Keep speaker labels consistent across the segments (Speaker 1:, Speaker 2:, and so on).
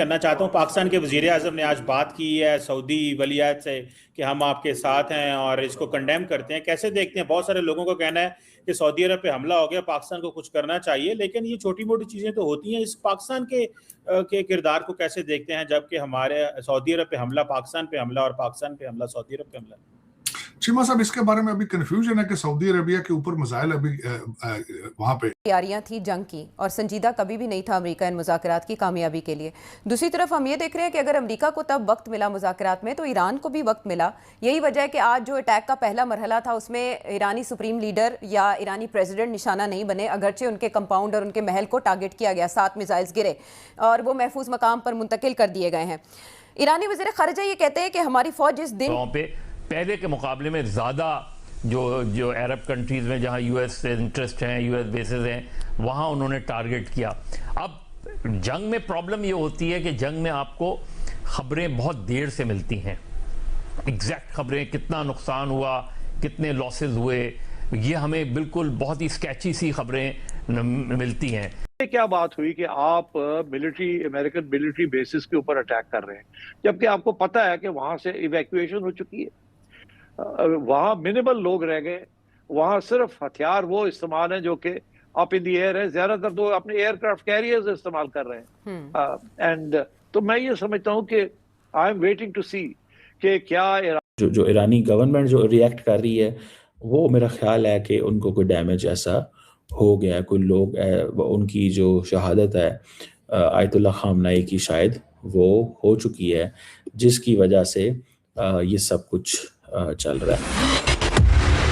Speaker 1: करना चाहता हूँ। पाकिस्तान के वज़ीर-ए-आज़म ने आज बात की है सऊदी वलीअहद से कि हम आपके साथ हैं और इसको कंडेम करते हैं। कैसे देखते हैं? बहुत सारे लोगों का कहना है कि सऊदी अरब पे हमला हो गया, पाकिस्तान को कुछ करना चाहिए, लेकिन ये छोटी-मोटी चीज़ें तो होती हैं। इस पाकिस्तान के किरदार को कैसे देखते हैं जबकि हमारे सऊदी अरब पे हमला, पाकिस्तान पे हमला और पाकिस्तान पे हमला सऊदी अरब पे हमला?
Speaker 2: चीमा साहब, इसके बारे में अभी कंफ्यूजन है कि सऊदी अरेबिया के ऊपर मिसाइल अभी वहां पे
Speaker 3: तैयारियां थी जंग की और संजीदा कभी भी नहीं था अमेरिका इन मुज़ाकरात की कामयाबी के लिए। दूसरी तरफ हम ये देख रहे हैं कि अगर अमेरिका को तब वक्त मिला मुज़ाकरात में तो ईरान को भी वक्त मिला। यही वजह है कि आज जो अटैक का पहला मरहला था उसमें ईरानी सुप्रीम लीडर या ईरानी प्रेसिडेंट निशाना नहीं बने, अगरचे उनके कंपाउंड और उनके महल को टारगेट किया गया, 7 मिसाइल्स गिरे और वो महफूज मकाम पर मुंतकिल कर दिए गए हैं। ईरानी वज़ीर ख़ारिजा ये कहते हैं कि हमारी फौज जिस दिन
Speaker 4: पहले के मुकाबले में ज़्यादा जो अरब कंट्रीज़ में जहाँ यूएस इंटरेस्ट हैं, यूएस बेसेस हैं, वहाँ उन्होंने टारगेट किया। अब जंग में प्रॉब्लम ये होती है कि जंग में आपको ख़बरें बहुत देर से मिलती हैं। एग्जैक्ट ख़बरें, कितना नुकसान हुआ, कितने लॉसेस हुए, ये हमें बिल्कुल बहुत ही स्केची सी ख़बरें मिलती हैं।
Speaker 5: क्या बात हुई कि आप अमेरिकन मिलिट्री बेसिस के ऊपर अटैक कर रहे हैं जबकि आपको पता है कि वहां से इवैक्यूएशन हो चुकी है, वहां मिनिमल लोग रह गए, वहां सिर्फ हथियार वो इस्तेमाल हैं जो कि अप इन द एयर है, ज्यादातर तो अपने एयरक्राफ्ट कैरियर्स इस्तेमाल कर रहे हैं। एंड तो मैं ये समझता हूँ कि आई एम वेटिंग टू सी कि क्या
Speaker 6: जो ईरानी गवर्नमेंट जो रिएक्ट कर रही है, वो मेरा ख्याल है कि उनको कोई डैमेज ऐसा हो गया, कोई लोग उनकी जो शहादत है आयतुल्लाह खामनाई की शायद वो हो चुकी है, जिसकी वजह से ये सब कुछ चल रहा है।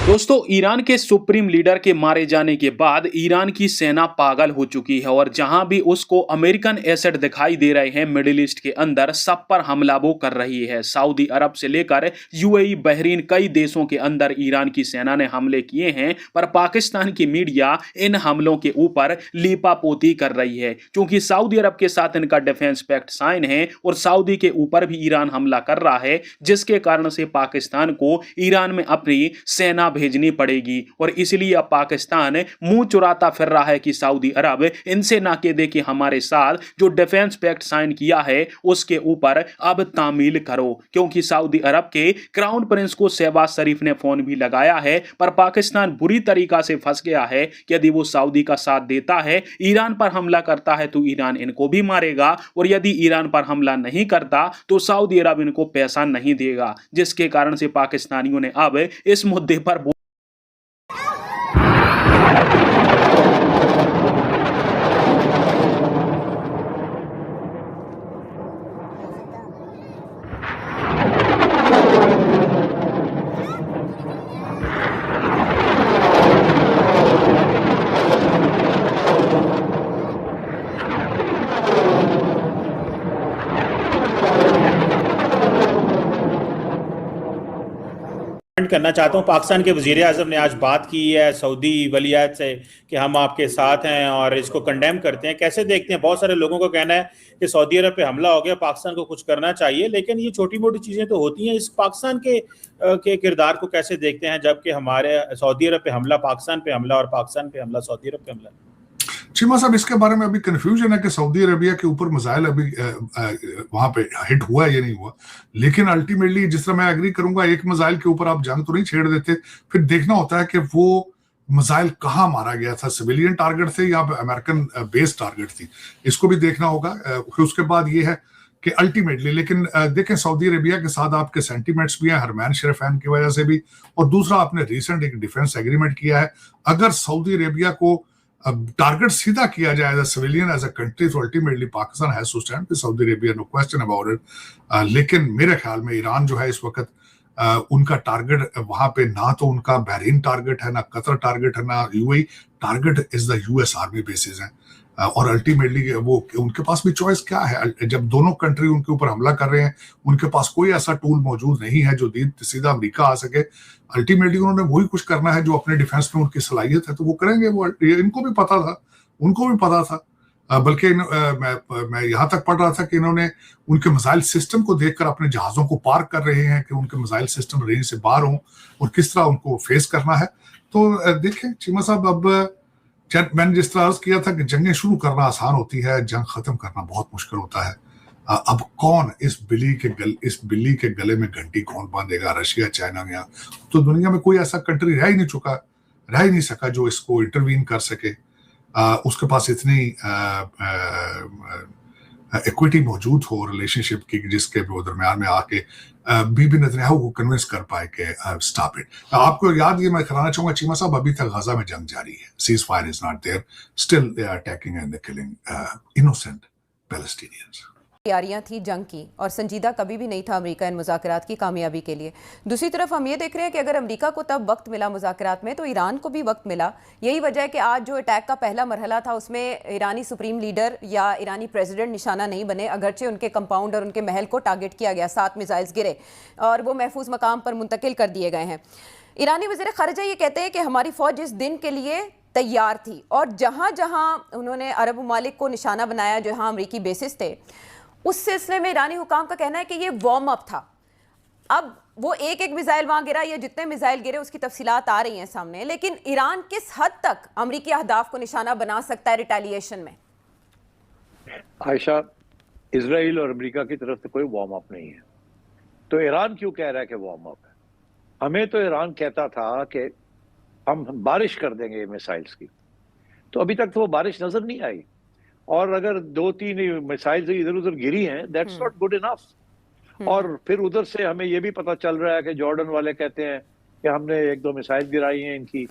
Speaker 7: दोस्तों, ईरान के सुप्रीम लीडर के मारे जाने के बाद ईरान की सेना पागल हो चुकी है और जहां भी उसको अमेरिकन एसेट दिखाई दे रहे हैं मिडिल ईस्ट के अंदर, सब पर हमला वो कर रही है। सऊदी अरब से लेकर यूएई, बहरीन, कई देशों के अंदर ईरान की सेना ने हमले किए हैं, पर पाकिस्तान की मीडिया इन हमलों के ऊपर लीपापोती कर रही है क्योंकि सऊदी अरब के साथ इनका डिफेंस पैक्ट साइन है और सऊदी के ऊपर भी ईरान हमला कर रहा है, जिसके कारण से पाकिस्तान को ईरान में अपनी सेना भेजनी पड़ेगी। और इसलिए अब पाकिस्तान मुंह चुराता फिर रहा है कि सऊदी अरब इनसे ना कह दे कि हमारे साथ जो डिफेंस पैक्ट साइन किया है उसके ऊपर अब तामील करो, क्योंकि सऊदी अरब के क्राउन प्रिंस को शहबाज शरीफ ने फोन भी लगाया है, पर पाकिस्तान बुरी तरीका से फंस गया है कि यदि वो सऊदी का साथ देता है, ईरान पर हमला करता है तो ईरान इनको भी मारेगा, और यदि ईरान पर हमला नहीं करता तो सऊदी अरब इनको पैसा नहीं देगा, जिसके कारण से पाकिस्तानियों ने अब इस मुद्दे पर
Speaker 1: करना चाहता हूँ। पाकिस्तान के वज़ीर-ए-आज़म ने आज बात की है सऊदी वलीअहद से कि हम आपके साथ हैं और इसको कंडेम करते हैं। कैसे देखते हैं? बहुत सारे लोगों का कहना है कि सऊदी अरब पे हमला हो गया, पाकिस्तान को कुछ करना चाहिए, लेकिन ये छोटी-मोटी चीज़ें तो होती हैं। इस पाकिस्तान के किरदार को कैसे देखते हैं जबकि हमारे सऊदी अरब पे हमला, पाकिस्तान पे हमला और पाकिस्तान पे हमला सऊदी अरब पे हमला?
Speaker 2: चीमा साहब, इसके बारे में अभी कंफ्यूजन है कि सऊदी अरेबिया के ऊपर मिसाइल अभी वहां पे हिट हुआ या नहीं हुआ, लेकिन अल्टीमेटली जिस तरह मैं एग्री करूंगा, एक मिसाइल के ऊपर आप जंग तो नहीं छेड़ देते, फिर देखना होता है कि वो मिसाइल कहाँ मारा गया था, सिविलियन टारगेट थे या अमेरिकन बेस टारगेट थी, इसको भी देखना होगा। फिर उसके बाद ये है कि अल्टीमेटली, लेकिन देखें सऊदी अरेबिया के साथ आपके सेंटीमेंट्स भी हैं हरमैन शरीफैन की वजह से भी, और दूसरा आपने रिसेंट एक डिफेंस एग्रीमेंट किया है। अगर सऊदी अरेबिया को टारगेट सीधा किया जाए as a civilian, as a country, तो ultimately Pakistan has to stand with Saudi Arabia, no question about it. लेकिन मेरे ख्याल में ईरान जो है इस वक्त उनका टारगेट वहां पे ना तो उनका बहरीन टारगेट है, ना कतर टारगेट है, ना UAE target, is the US army basis है। और अल्टीमेटली वो उनके पास भी चॉइस क्या है, जब दोनों कंट्री उनके ऊपर हमला कर रहे हैं, उनके पास कोई ऐसा टूल मौजूद नहीं है जो सीधा अमेरिका आ सके। अल्टीमेटली उन्होंने वही कुछ करना है जो अपने डिफेंस में उनकी सलाहियत है, तो वो करेंगे। वो इनको भी पता था, उनको भी पता था। बल्कि मैं यहाँ तक पढ़ रहा था कि इन्होंने उनके मिसाइल सिस्टम को देखकर अपने जहाजों को पार्क कर रहे हैं कि उनके मिसाइल सिस्टम रेंज से बाहर हों और किस तरह उनको फेस करना है। तो देखें चीमा साहब, अब मैंने जिस तरह अर्ज किया था कि जंगें शुरू करना आसान होती है, जंग खत्म करना बहुत मुश्किल होता है। अब कौन इस बिल्ली के गले में घंटी कौन बांधेगा? Russia, China? या तो दुनिया में कोई ऐसा कंट्री रह ही नहीं सका जो इसको इंटरवीन कर सके। उसके पास इतनी इक्विटी मौजूद हो रिलेशनशिप की, जिसके दरमियान में आके बीबी नेतन्याहू को कन्विंस कर पाए कि स्टॉप इट। आपको याद ये मैं कराना चाहूंगा चीमा साहब, अभी तक गाजा में जंग जारी है, ceasefire is not there, still they are attacking and they killing innocent Palestinians.
Speaker 3: तैयारियां थी जंग की और संजीदा कभी भी नहीं था अमेरिका इन मुज़ाकरात की कामयाबी के लिए। दूसरी तरफ हम ये देख रहे हैं कि अगर अमेरिका को तब वक्त मिला मुज़ाकरात में तो ईरान को भी वक्त मिला। यही वजह है कि आज जो अटैक का पहला मरहला था उसमें ईरानी सुप्रीम लीडर या ईरानी प्रेसिडेंट निशाना नहीं बने, अगरचे उनके कंपाउंड और उनके महल को टारगेट किया गया, 7 मिसाइल्स गिरे और वो महफूज मकाम पर मुंतकिल कर दिए गए हैं। ईरानी वज़ीर ख़ारिजा ये कहते हैं कि हमारी फ़ौज इस दिन के लिए तैयार थी और जहाँ जहाँ उन्होंने अरब ममालिक को निशाना बनाया, जहाँ अमरीकी बेसिस थे, उस सिलसिले में ईरानी हुकाम का कहना है कि ये वार्म अप था। अब वो एक मिसाइल वहां गिरा या जितने मिसाइल गिरे उसकी तफसीलात आ रही हैं सामने, लेकिन ईरान किस हद तक अमरीकी अहदाफ को निशाना बना सकता है रिटेलिएशन में?
Speaker 5: आयशा, इजराइल और अमेरिका की तरफ से कोई वार्म अप नहीं है, तो ईरान क्यों कह रहा है कि वार्म अप है? हमें तो ईरान कहता था कि हम बारिश कर देंगे मिसाइल्स की, तो अभी तक तो वो बारिश नजर नहीं आई। और अगर 2-3 मिसाइल्स इधर उधर गिरी हैं, दैट्स नॉट गुड इनफ। और फिर उधर से हमें ये भी पता चल रहा है कि जॉर्डन वाले कहते हैं कि हमने 1-2 मिसाइल गिराई हैं इनकी।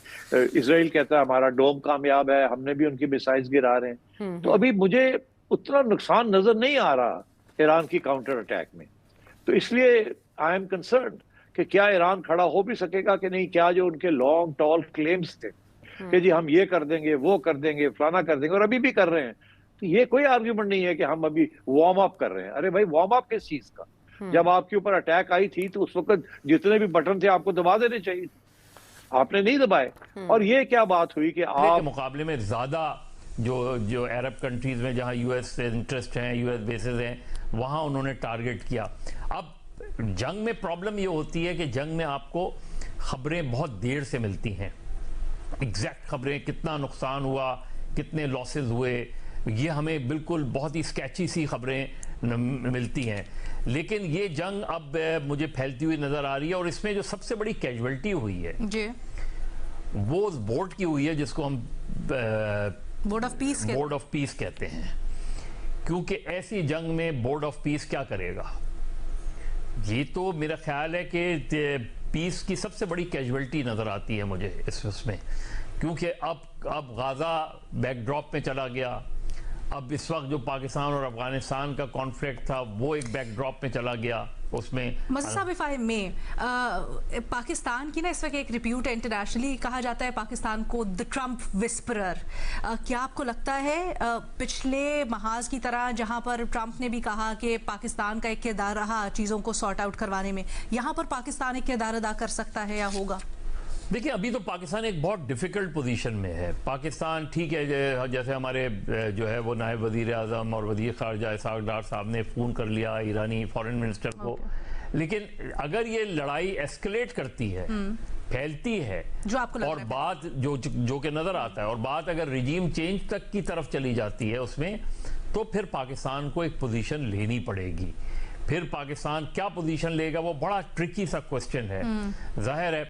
Speaker 5: इजराइल कहता है हमारा डोम कामयाब है, हमने भी उनकी मिसाइल्स गिरा रहे हैं। तो अभी मुझे उतना नुकसान नजर नहीं आ रहा ईरान की काउंटर अटैक में। तो इसलिए आई एम कंसर्न कि क्या ईरान खड़ा हो भी सकेगा कि नहीं। क्या जो उनके लॉन्ग टॉल क्लेम्स थे कि जी हम ये कर देंगे, वो कर देंगे, फलाना कर देंगे, और अभी भी कर रहे हैं, तो ये कोई आर्ग्यूमेंट नहीं है कि हम अभी वार्म अप कर रहे हैं। अरे भाई, वार्म अप किस चीज का? जब आपके ऊपर अटैक आई थी तो उस वक्त जितने भी बटन थे आपको दबा देने चाहिए, आपने नहीं दबाए। और ये क्या बात हुई कि आप
Speaker 4: मुकाबले में ज्यादा जो अरब कंट्रीज में जहां यूएस इंटरेस्ट हैं, यूएस बेसेस हैं, वहां उन्होंने टारगेट किया। अब जंग में प्रॉब्लम ये होती है कि जंग में आपको खबरें बहुत देर से मिलती हैं, एग्जैक्ट खबरें, कितना नुकसान हुआ, कितने लॉसेस हुए, ये हमें बिल्कुल बहुत ही स्केची सी खबरें मिलती हैं। लेकिन ये जंग अब मुझे फैलती हुई नजर आ रही है और इसमें जो सबसे बड़ी कैजुअल्टी हुई है जी, वो उस बोर्ड की हुई है जिसको हम बोर्ड ऑफ पीस कहते हैं। क्योंकि ऐसी जंग में बोर्ड ऑफ पीस क्या करेगा? ये तो मेरा ख्याल है कि पीस की सबसे बड़ी कैजुअल्टी नजर आती है मुझे इसमें, क्योंकि अब गाजा बैकड्रॉप में चला गया। अब इस वक्त जो पाकिस्तान और अफगानिस्तान का कॉन्फ्लिक्ट था वो एक बैकड्रॉप में चला गया। उसमें
Speaker 8: पाकिस्तान की ना इस वक्त एक रिप्यूट है इंटरनेशनली, कहा जाता है पाकिस्तान को द ट्रम्प विस्परर। क्या आपको लगता है पिछले महाज की तरह जहां पर ट्रम्प ने भी कहा कि पाकिस्तान का एक किरदार रहा चीज़ों को सॉर्ट आउट करवाने में, यहाँ पर पाकिस्तान एक किरदार अदा कर सकता है या होगा?
Speaker 4: देखिए, अभी तो पाकिस्तान एक बहुत डिफिकल्ट पोजीशन में है। पाकिस्तान ठीक है, जैसे हमारे जो है वो नायब वजीर आज़म और वजीर ख़ारजा इसहाक़ डार साहब ने फ़ोन कर लिया ईरानी फॉरेन मिनिस्टर को, लेकिन अगर ये लड़ाई एस्केलेट करती है, फैलती है,
Speaker 8: जो आपको
Speaker 4: और बात जो कि नज़र आता है, और बात अगर रिजीम चेंज तक की तरफ चली जाती है उसमें, तो फिर पाकिस्तान को एक पोजीशन लेनी पड़ेगी। फिर पाकिस्तान क्या पोजीशन लेगा वो बड़ा ट्रिकी सा क्वेश्चन है। जाहिर है